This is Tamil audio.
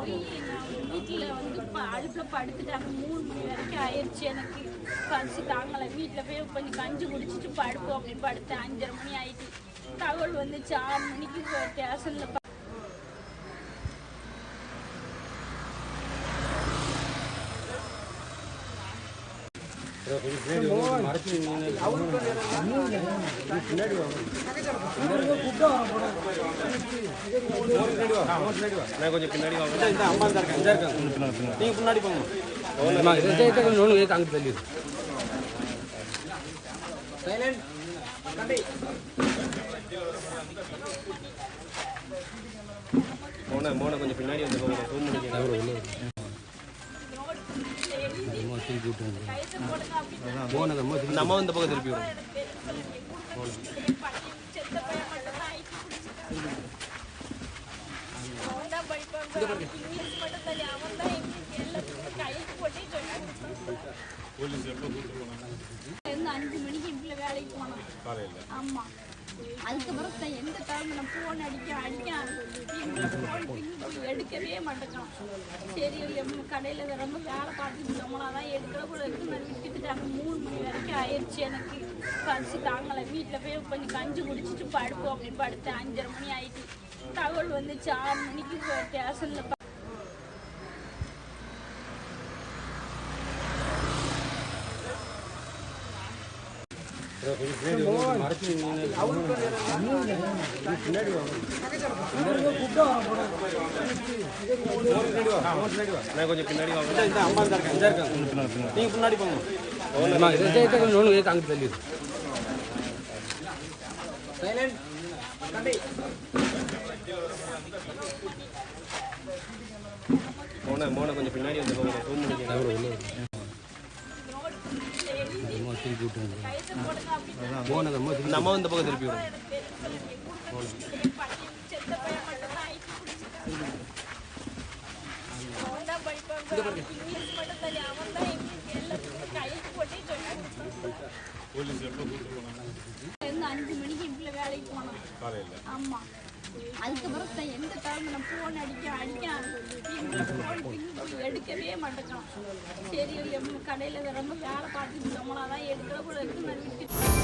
நான் வீட்டில் வந்து அடுப்பில் படுத்துட்டாங்க. 3 மணி வரைக்கும் ஆயிடுச்சு. எனக்கு பசி தாங்கலை. வீட்டில் போய் கொஞ்சம் கஞ்சி குடிச்சிட்டு படுப்போம் அப்படின்னு படுத்தேன். 5:30 மணி ஆயிடுச்சு. தகவல் வந்துச்சு 6 மணிக்கு ஸ்டேஷனில் கொஞ்சம் பின்னாடி வாங்க. அம்மா இருக்காங்க, நீங்க பின்னாடி போங்க. அங்கே தள்ளி மோன கொஞ்சம் பின்னாடி வந்து நம்ம இந்த பக்கம் திருப்பி வரும். இருந்து 5 மணிக்கு இப்படி வேலைக்கு போனோம். ஆமா, அதுக்கப்புறம் எந்த டைம் நான் போன் அடிக்க எடுக்கவே மாட்டேங்கான். சரி கடையில் ரொம்ப வேலை பார்த்துட்டு நம்மளாதான் எடுக்கிற கூட இருக்கு. நான் விட்டுட்டாங்க. 3 மணி வரைக்கும் ஆயிடுச்சு. எனக்கு பசி தாங்கலை. வீட்டில் போய் கொஞ்சம் கஞ்சி குடிச்சிட்டு படுப்போம் அப்படின்னு படுத்தேன். 5:30 மணி ஆயிடுச்சு. தகவல் வந்துச்சு 6 மணிக்கு ஸ்டேஷனில் கொஞ்சம் பின்னாடி வாங்க. அம்மா இருக்காங்க, நீங்க பின்னாடி போங்க. அங்கே தள்ளி மோன கொஞ்சம் பின்னாடி வந்து நம்ம இந்த பக்கம் திருப்பி வரும். இருந்து 5 மணிக்கு இப்படி வேலைக்கு போனோம். ஆமா, அதுக்கப்புறம் எந்த டைம் நான் போன் அடிக்க எடுக்கவே மாட்டேங்கான். சரி கடையில் ரொம்ப வேலை பார்த்துட்டு நம்மளாதான் எடுக்கிற கூட இருக்கு. நான் விட்டு